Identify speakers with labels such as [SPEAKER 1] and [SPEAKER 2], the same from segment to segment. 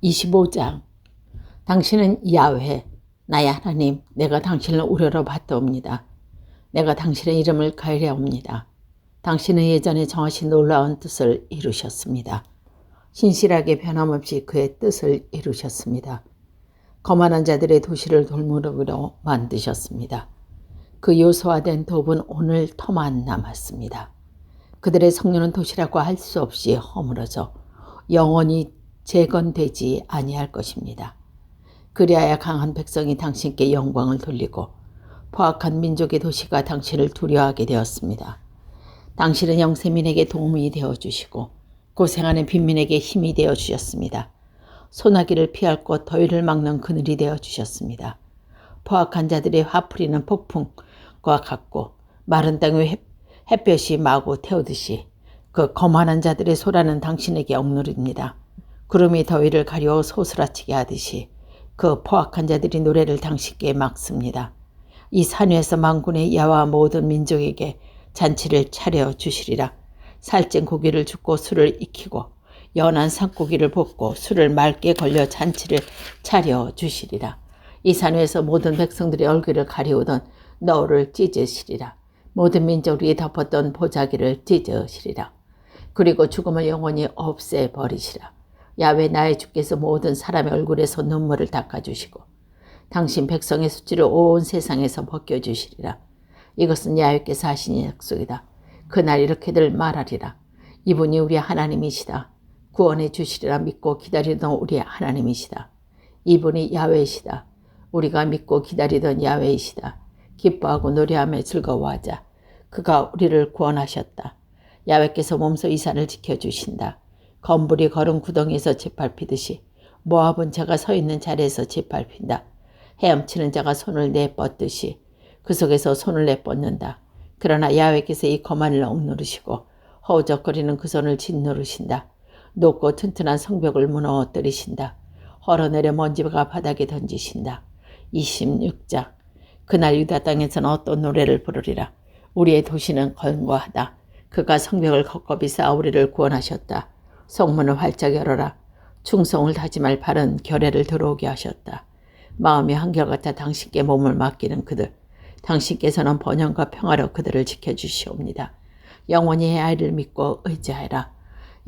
[SPEAKER 1] 25장. 당신은 야훼, 나의 하나님, 내가 당신을 우러러 봤더옵니다. 내가 당신의 이름을 가리옵니다. 당신은 예전에 정하신 놀라운 뜻을 이루셨습니다. 신실하게 변함없이 그의 뜻을 이루셨습니다. 거만한 자들의 도시를 돌무더기로 만드셨습니다. 그 요소화된 돕은 오늘 터만 남았습니다. 그들의 성령은 도시라고 할 수 없이 허물어져 영원히 재건되지 아니할 것입니다. 그리하여 강한 백성이 당신께 영광을 돌리고 포악한 민족의 도시가 당신을 두려워하게 되었습니다. 당신은 영세민에게 도움이 되어주시고 고생하는 빈민에게 힘이 되어주셨습니다. 소나기를 피할 곳 더위를 막는 그늘이 되어주셨습니다. 포악한 자들의 화풀이는 폭풍과 같고 마른 땅의 햇볕이 마구 태우듯이 그 거만한 자들의 소라는 당신에게 억누릅니다. 구름이 더위를 가려 소스라치게 하듯이 그 포악한 자들이 노래를 당신께 막습니다. 이 산 위에서 만군의 야와 모든 민족에게 잔치를 차려 주시리라. 살찐 고기를 줍고 술을 익히고 연한 산고기를 볶고 술을 맑게 걸려 잔치를 차려 주시리라. 이 산 위에서 모든 백성들의 얼굴을 가리우던 너울을 찢으시리라. 모든 민족이 덮었던 보자기를 찢으시리라. 그리고 죽음을 영원히 없애버리시라. 야훼 나의 주께서 모든 사람의 얼굴에서 눈물을 닦아주시고 당신 백성의 수치를 온 세상에서 벗겨주시리라. 이것은 야훼께서 하신 약속이다. 그날 이렇게들 말하리라. 이분이 우리 하나님이시다. 구원해 주시리라. 믿고 기다리던 우리 하나님이시다. 이분이 야훼이시다. 우리가 믿고 기다리던 야훼이시다. 기뻐하고 노래하며 즐거워하자. 그가 우리를 구원하셨다. 야훼께서 몸소 이 산을 지켜주신다. 검불이 걸은 구덩이에서 짓밟히듯이 모압은 자가 서 있는 자리에서 짓밟힌다. 헤엄치는 자가 손을 내뻗듯이 그 속에서 손을 내뻗는다. 그러나 야훼께서 이 거만을 억누르시고 허우적거리는 그 손을 짓누르신다. 높고 튼튼한 성벽을 무너뜨리신다. 헐어내려 먼지가 바닥에 던지신다. 26장. 그날 유다 땅에서는 어떤 노래를 부르리라. 우리의 도시는 견고하다. 그가 성벽을 걷겁이 쌓아 우리를 구원하셨다. 성문을 활짝 열어라. 충성을 다짐할 바른 결례를 들어오게 하셨다. 마음이 한결같아 당신께 몸을 맡기는 그들. 당신께서는 번영과 평화로 그들을 지켜주시옵니다. 영원히 헤아리를 믿고 의지하라.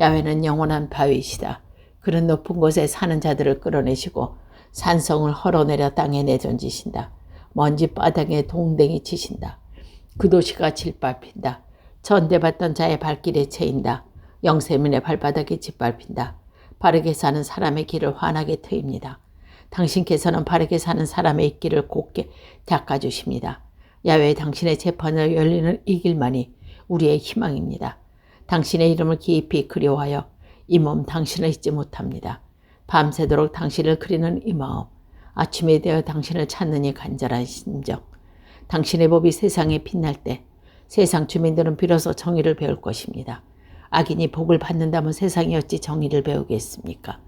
[SPEAKER 1] 야훼는 영원한 바위이시다. 그는 높은 곳에 사는 자들을 끌어내시고 산성을 헐어내려 땅에 내던지신다. 먼지 바닥에 동댕이 치신다. 그 도시가 짓밟힌다. 전대받던 자의 발길에 채인다. 영세민의 발바닥에 짓밟힌다. 바르게 사는 사람의 길을 환하게 트입니다. 당신께서는 바르게 사는 사람의 길을 곱게 닦아주십니다. 야훼 당신의 재판을 열리는 이 길만이 우리의 희망입니다. 당신의 이름을 깊이 그리워하여 이 몸 당신을 잊지 못합니다. 밤새도록 당신을 그리는 이 마음, 아침이 되어 당신을 찾는 이 간절한 심정. 당신의 법이 세상에 빛날 때 세상 주민들은 비로소 정의를 배울 것입니다. 악인이 복을 받는다면 세상이 어찌 정의를 배우겠습니까?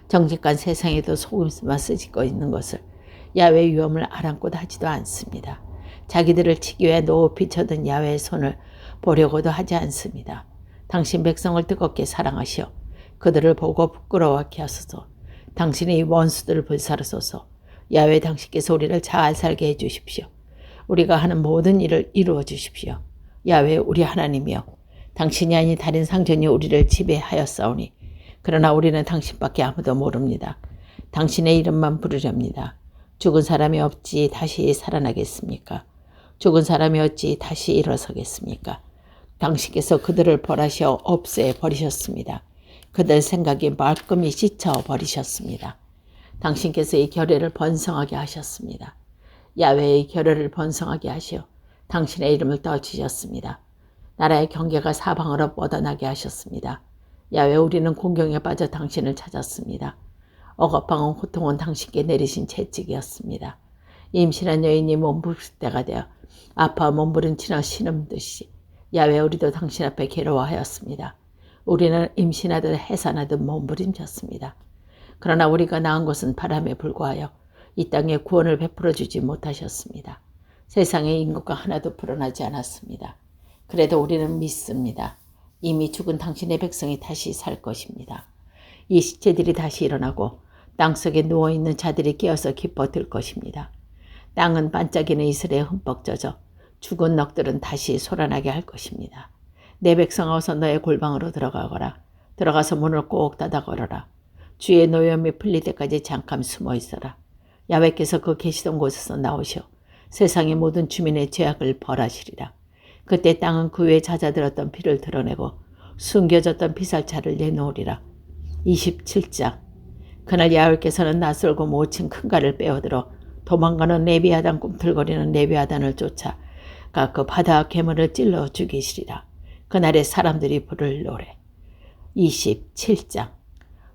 [SPEAKER 1] 정직한 세상에도 속임수만 쓰고 있는 것을 야훼 위엄을 아랑곳 하지도 않습니다. 자기들을 치기 위해 높이 쳐든 야훼의 손을 보려고도 하지 않습니다. 당신 백성을 뜨겁게 사랑하시어 그들을 보고 부끄러워하게 하소서. 당신의 이 원수들을 불사르소서. 야훼 당신께서 우리를 잘 살게 해주십시오. 우리가 하는 모든 일을 이루어 주십시오. 야훼 우리 하나님이여, 당신이 아닌 다른 상전이 우리를 지배하였사오니 그러나 우리는 당신밖에 아무도 모릅니다. 당신의 이름만 부르렵니다. 죽은 사람이 어찌 다시 살아나겠습니까? 죽은 사람이 어찌 다시 일어서겠습니까? 당신께서 그들을 벌하시어 없애버리셨습니다. 그들 생각이 말끔히 씻어버리셨습니다. 당신께서 이 결례를 번성하게 하셨습니다. 야훼의 결례를 번성하게 하시어 당신의 이름을 떠주셨습니다. 나라의 경계가 사방으로 뻗어나게 하셨습니다. 야훼 우리는 공경에 빠져 당신을 찾았습니다. 억압방은 고통은 당신께 내리신 채찍이었습니다. 임신한 여인이 몸부실 때가 되어 아파 몸부림치며 신음듯이 야훼 우리도 당신 앞에 괴로워하였습니다. 우리는 임신하듯 해산하듯 몸부림쳤습니다. 그러나 우리가 낳은 것은 바람에 불과하여 이 땅에 구원을 베풀어 주지 못하셨습니다. 세상에 인구가 하나도 불어나지 않았습니다. 그래도 우리는 믿습니다. 이미 죽은 당신의 백성이 다시 살 것입니다. 이 시체들이 다시 일어나고 땅속에 누워있는 자들이 깨어서 기뻐 들 것입니다. 땅은 반짝이는 이슬에 흠뻑 젖어 죽은 넋들은 다시 솟아나게 할 것입니다. 내 백성아 어서 너의 골방으로 들어가거라. 들어가서 문을 꼭 닫아 걸어라. 주의 노염이 풀릴 때까지 잠깐 숨어 있어라. 야훼께서 그 계시던 곳에서 나오시어 세상의 모든 주민의 죄악을 벌하시리라. 그때 땅은 그 위에 잦아들었던 피를 드러내고 숨겨졌던 피살차를 내놓으리라. 27장. 그날 야훼께서는 낯설고 모친 큰 칼을 빼어들어 도망가는 레비아단 꿈틀거리는 레비아단을 쫓아가 그 바다 괴물을 찔러 죽이시리라. 그날에 사람들이 부를 노래. 27장.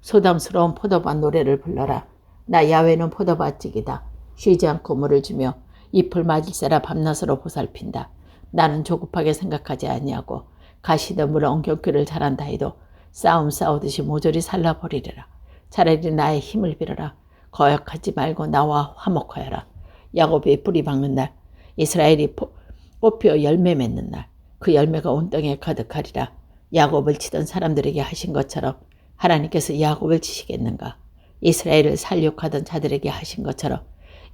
[SPEAKER 1] 소담스러운 포도밭 노래를 불러라. 나 야훼는 포도밭이기다. 쉬지 않고 물을 주며 잎을 맞을 새라 밤낮으로 보살핀다. 나는 조급하게 생각하지 아니하고 가시덤으로 엉겹기를 잘한다 해도 싸우듯이 모조리 살라버리리라. 차라리 나의 힘을 빌어라. 거역하지 말고 나와 화목하여라. 야곱이 뿌리 박는 날, 이스라엘이 꽃피어 열매 맺는 날, 그 열매가 온 땅에 가득하리라. 야곱을 치던 사람들에게 하신 것처럼 하나님께서 야곱을 치시겠는가? 이스라엘을 살육하던 자들에게 하신 것처럼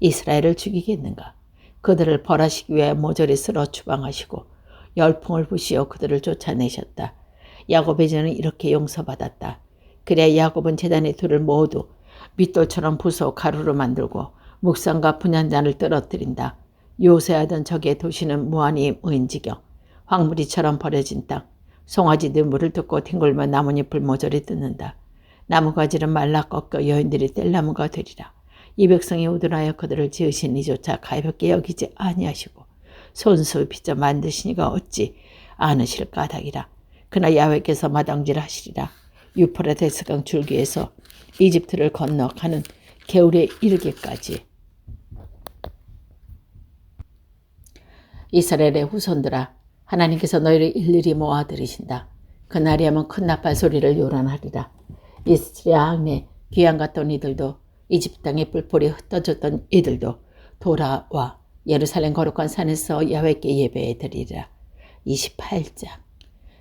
[SPEAKER 1] 이스라엘을 죽이겠는가? 그들을 벌하시기 위해 모조리 쓸어 추방하시고 열풍을 부시어 그들을 쫓아내셨다. 야곱의 죄는 이렇게 용서받았다. 그래야 야곱은 제단의 둘을 모두 밑돌처럼 부숴 가루로 만들고 묵상과 분향단을 떨어뜨린다. 요새하던 적의 도시는 무한히 무인지경, 황무리처럼 버려진 땅, 송아지들 물을 뜯고 뒹굴며 나뭇잎을 모조리 뜯는다. 나무가지는 말라 꺾여 여인들이 뗄나무가 되리라. 이 백성이 우둔하여 그들을 지으신 이조차 가볍게 여기지 아니하시고 손수 빚어 만드시니가 어찌 않으실 까닭이라. 그나 야훼께서 마당질하시리라. 유프라테스강 줄기에서 이집트를 건너 가는 개울에 이르기까지. 이스라엘의 후손들아, 하나님께서 너희를 일일이 모아 들이신다. 그날이 하면 큰 나팔 소리를 요란하리라. 이스라엘 항내 귀양 갔던 이들도 이집트 땅에 뿔뿔이 흩어졌던 이들도 돌아와 예루살렘 거룩한 산에서 야훼께 예배해 드리리라. 28장.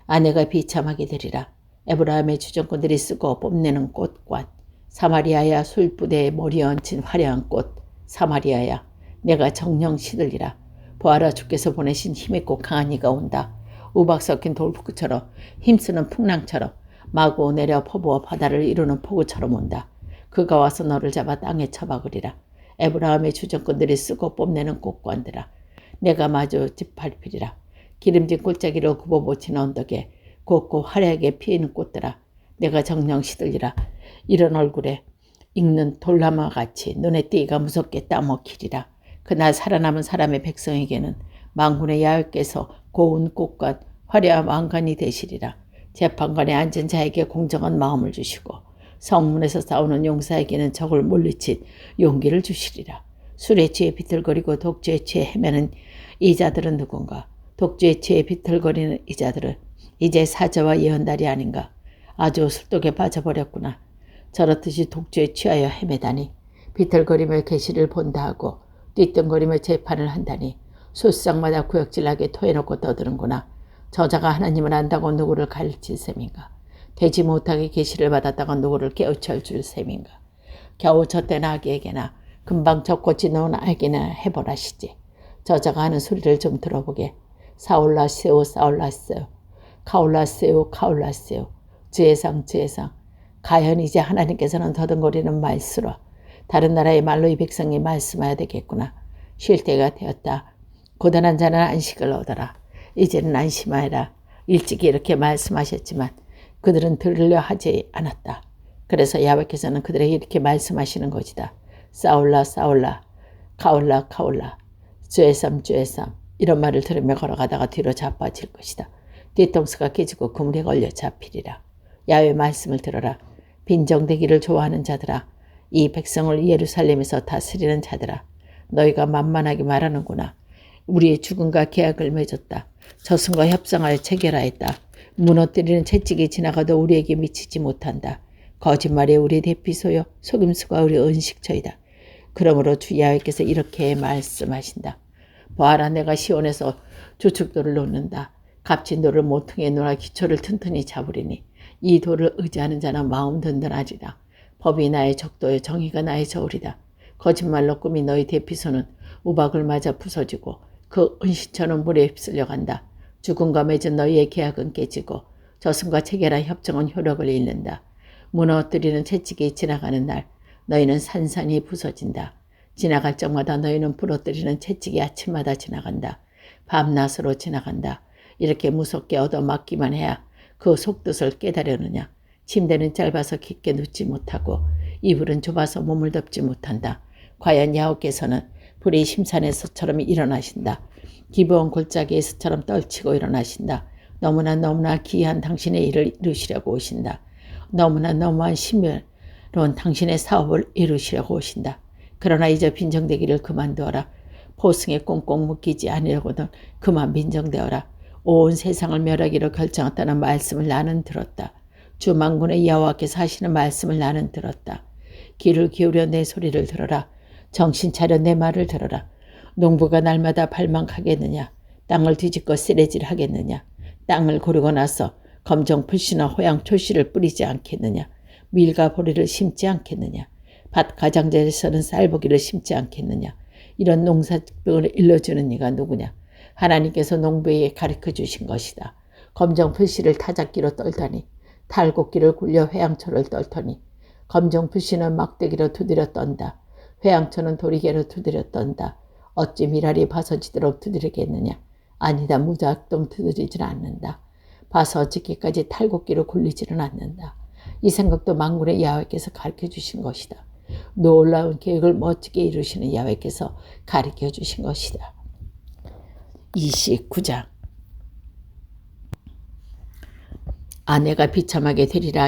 [SPEAKER 1] 아내가 비참하게 되리라. 에브라임의 주정꾼들이 쓰고 뽐내는 꽃관, 사마리아야 술부대에 머리에 얹힌 화려한 꽃, 사마리아야 내가 정령 시들리라. 보아라, 주께서 보내신 힘있고 강한 이가 온다. 우박 섞인 돌풍처럼 힘쓰는 풍랑처럼 마구 내려 퍼부어 바다를 이루는 폭우처럼 온다. 그가 와서 너를 잡아 땅에 처박으리라. 에브라임의 주정꾼들이 쓰고 뽐내는 꽃관들아, 내가 마주 짓밟히리라. 기름진 골짜기로 굽어붙인 언덕에 곱고 화려하게 피이는 꽃들아, 내가 정령 시들리라. 이런 얼굴에 익는 돌나무같이 눈에 띄기가 무섭게 따먹히리라. 그날 살아남은 사람의 백성에게는 만군의 야훼께서 고운 꽃과 화려한 왕관이 되시리라. 재판관에 앉은 자에게 공정한 마음을 주시고 성문에서 싸우는 용사에게는 적을 물리친 용기를 주시리라. 술에 취해 비틀거리고 독주에 취해 헤매는 이 자들은 누군가? 독주에 취해 비틀거리는 이 자들은 이제 사자와 예언달이 아닌가? 아주 술독에 빠져버렸구나. 저렇듯이 독주에 취하여 헤매다니, 비틀거리며 계시를 본다 하고 띠뚱거리며 재판을 한다니, 술상마다 구역질나게 토해놓고 떠드는구나. 저자가 하나님을 안다고 누구를 가르칠 셈인가? 되지 못하게 계시를 받았다고 누구를 깨우쳐 줄 셈인가? 겨우 젖된 아기에게나 금방 젖꽃이 놓은 아기나 해보라시지. 저자가 하는 소리를 좀 들어보게. 사올라세오 사올라세오, 카올라세오 카올라세오, 주의상 주의상. 가연 이제 하나님께서는 더듬거리는 말수로 다른 나라의 말로 이 백성이 말씀해야 되겠구나. 쉴 때가 되었다. 고단한 자는 안식을 얻어라. 이제는 안심하여라. 일찍이 이렇게 말씀하셨지만 그들은 들으려 하지 않았다. 그래서 야훼께서는 그들에게 이렇게 말씀하시는 것이다. 싸울라 싸울라, 카올라 카올라, 주의삼 주의삼. 이런 말을 들으며 걸어가다가 뒤로 자빠질 것이다. 뒤통수가 깨지고 그물에 걸려 잡히리라. 야훼 말씀을 들어라. 빈정대기를 좋아하는 자들아, 이 백성을 예루살렘에서 다스리는 자들아, 너희가 만만하게 말하는구나. 우리의 죽음과 계약을 맺었다. 저승과 협상하여 체결하였다. 무너뜨리는 채찍이 지나가도 우리에게 미치지 못한다. 거짓말이 우리 대피소요, 속임수가 우리 은식처이다. 그러므로 주 야훼께서 이렇게 말씀하신다. 보아라, 내가 시온에서 주축돌을 놓는다. 값진 돌을 모퉁이에 놓아 기초를 튼튼히 잡으리니 이 돌을 의지하는 자는 마음 든든하리라. 법이 나의 적도요 정의가 나의 저울이다. 거짓말로 꾸민 너희 대피소는 우박을 맞아 부서지고 그 은신처는 물에 휩쓸려 간다. 죽음과 맺은 너희의 계약은 깨지고 저승과 체결한 협정은 효력을 잃는다. 무너뜨리는 채찍이 지나가는 날 너희는 산산이 부서진다. 지나갈 적마다 너희는 부러뜨리는 채찍이 아침마다 지나간다. 밤낮으로 지나간다. 이렇게 무섭게 얻어맞기만 해야 그 속뜻을 깨달으느냐. 침대는 짧아서 깊게 눕지 못하고 이불은 좁아서 몸을 덮지 못한다. 과연 야곱께서는 불이 심산에서처럼 일어나신다. 기브온 골짜기에서처럼 떨치고 일어나신다. 너무나 기이한 당신의 일을 이루시려고 오신다. 너무한 신비로운 당신의 사업을 이루시려고 오신다. 그러나 이제 빈정대기를 그만두어라. 포승에 꽁꽁 묶이지 않으려고는 그만 빈정되어라. 온 세상을 멸하기로 결정했다는 말씀을 나는 들었다. 주 만군의 여호와께서 하시는 말씀을 나는 들었다. 귀를 기울여 내 소리를 들어라. 정신 차려 내 말을 들어라. 농부가 날마다 발망하겠느냐. 땅을 뒤집고 쓰레질 하겠느냐. 땅을 고르고 나서 검정 풀씨나 호양 초씨를 뿌리지 않겠느냐. 밀과 보리를 심지 않겠느냐. 밭 가장자리에서는 쌀보기를 심지 않겠느냐. 이런 농사병을 일러주는 이가 누구냐. 하나님께서 농부에게 가르쳐 주신 것이다. 검정 풀씨를 타작기로 떨다니 탈곡기를 굴려 회양초를 떨더니 검정 풀씨는 막대기로 두드려 떤다. 회양초는 도리개로 두드려 떤다. 어찌 미랄이 벗어지도록 두드리겠느냐. 아니다. 무작정 두드리질 않는다. 벗어지기까지 탈곡기로 굴리지는 않는다. 이 생각도 만군의 야훼께서 가르쳐 주신 것이다. 놀라운 계획을 멋지게 이루시는 야훼께서 가르쳐 주신 것이다. 29장 아내가 비참하게 되리라.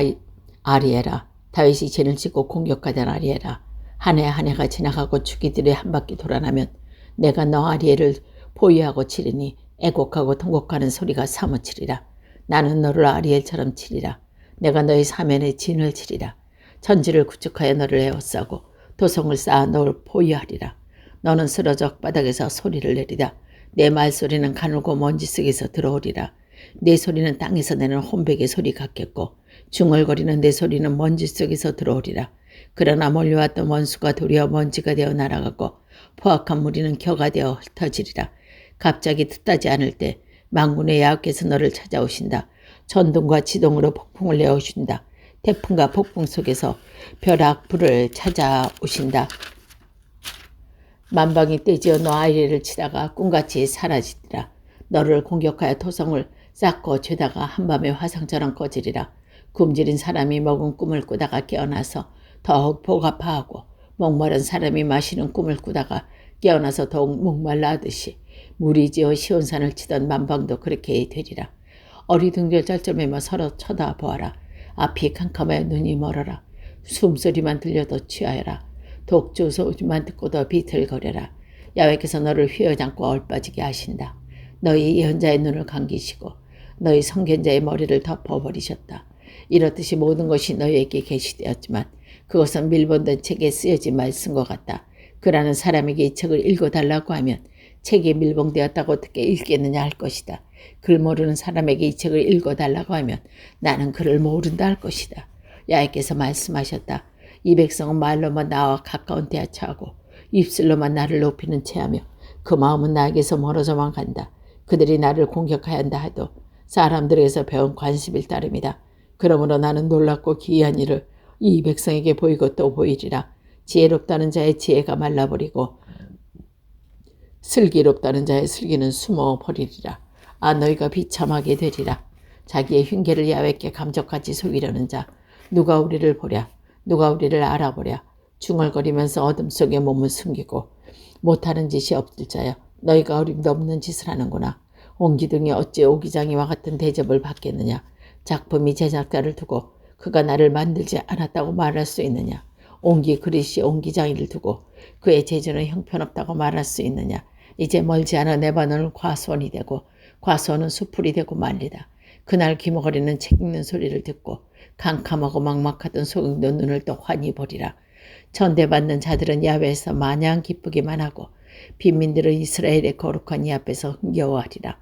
[SPEAKER 1] 아리에라. 다윗이 죄를 짓고 공격하던 아리에라. 한 해가 지나가고 주기들이 한 바퀴 돌아나면 내가 너 아리에를 포위하고 치리니 애곡하고 통곡하는 소리가 사무치리라. 나는 너를 아리엘처럼 치리라. 내가 너의 사면에 진을 치리라. 천지를 구축하여 너를 에워싸고 도성을 쌓아 너를 포위하리라. 너는 쓰러져 바닥에서 소리를 내리라. 내 말소리는 가늘고 먼지 속에서 들어오리라. 내 소리는 땅에서 내는 혼백의 소리 같겠고 중얼거리는 내 소리는 먼지 속에서 들어오리라. 그러나 몰려왔던 원수가 도리어 먼지가 되어 날아가고 포악한 무리는 겨가 되어 흩어지리라. 갑자기 뜻하지 않을 때 만군의 야훼께서 너를 찾아오신다. 전동과 지동으로 폭풍을 내어오신다. 태풍과 폭풍 속에서 벼락 불을 찾아오신다. 만방이 떼지어 너 아이를 치다가 꿈같이 사라지리라. 너를 공격하여 토성을 쌓고 죄다가 한밤에 화상처럼 꺼지리라. 굶주린 사람이 먹은 꿈을 꾸다가 깨어나서 더욱 복아파하고 목마른 사람이 마시는 꿈을 꾸다가 깨어나서 더욱 목말라 하듯이 물이 지어 시온산을 치던 만방도 그렇게 되리라. 어리둥절 쩔쩔매며 서로 쳐다보아라. 앞이 캄캄하여 눈이 멀어라. 숨소리만 들려도 취하여라. 독주 소리만 듣고도 비틀거려라. 야훼께서 너를 휘어잡고 얼빠지게 하신다. 너희 예언자의 눈을 감기시고 너희 선견자의 머리를 덮어버리셨다. 이렇듯이 모든 것이 너희에게 계시되었지만 그것은 밀본된 책에 쓰여진 말씀과 같다. 그라는 사람에게 이 책을 읽어달라고 하면 책이 밀봉되었다고 어떻게 읽겠느냐 할 것이다. 글 모르는 사람에게 이 책을 읽어달라고 하면 나는 글을 모른다 할 것이다. 야훼께서 말씀하셨다. 이 백성은 말로만 나와 가까운 데에 처하고 입술로만 나를 높이는 채하며 그 마음은 나에게서 멀어져만 간다. 그들이 나를 공격하야 한다 하도 사람들에게서 배운 관습일 따름이다. 그러므로 나는 놀랍고 기이한 일을 이 백성에게 보이고 또 보이리라. 지혜롭다는 자의 지혜가 말라버리고 슬기롭다는 자의 슬기는 숨어버리리라. 아 너희가 비참하게 되리라. 자기의 흉계를 야훼께 감적같이 속이려는 자. 누가 우리를 보랴. 누가 우리를 알아보랴. 중얼거리면서 어둠 속에 몸을 숨기고 못하는 짓이 없을 자여. 너희가 어림도 없는 짓을 하는구나. 옹기둥이 어찌 오기장이와 같은 대접을 받겠느냐. 작품이 제작자를 두고 그가 나를 만들지 않았다고 말할 수 있느냐. 옹기 그릇이 옹기장이를 두고 그의 재주는 형편없다고 말할 수 있느냐. 이제 멀지 않아 레바논은 과수원이 되고 과수원은 수풀이 되고 말리다. 그날 귀머거리는 책 읽는 소리를 듣고 캄캄하고 막막하던 소경도 눈을 또 환히 보리라. 천대받는 자들은 야훼에서 마냥 기쁘기만 하고 빈민들은 이스라엘의 거룩한 이 앞에서 흥겨워하리라.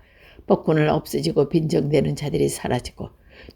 [SPEAKER 1] 법군을 없어지고 빈정되는 자들이 사라지고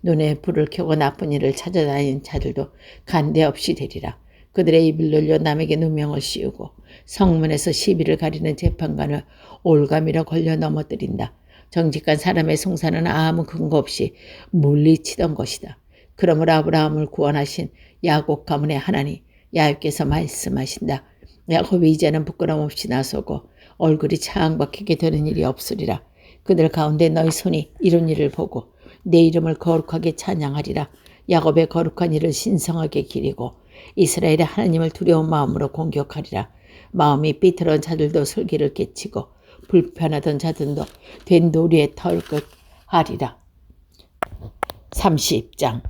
[SPEAKER 1] 눈에 불을 켜고 나쁜 일을 찾아다니는 자들도 간대없이 되리라. 그들의 입을 놀려 남에게 누명을 씌우고 성문에서 시비를 가리는 재판관을 올가미로 걸려 넘어뜨린다. 정직한 사람의 송사는 아무 근거 없이 물리치던 것이다. 그러므로 아브라함을 구원하신 야곱 가문의 하나님 야곱께서 말씀하신다. 야곱이 이제는 부끄럼 없이 나서고 얼굴이 창박하게 되는 일이 없으리라. 그들 가운데 너희 손이 이룬 일을 보고 내 이름을 거룩하게 찬양하리라. 야곱의 거룩한 일을 신성하게 기리고 이스라엘의 하나님을 두려운 마음으로 공격하리라. 마음이 삐뚤은 자들도 슬기를 깨치고 불편하던 자들도 된 도리에 털끝하리라. 30장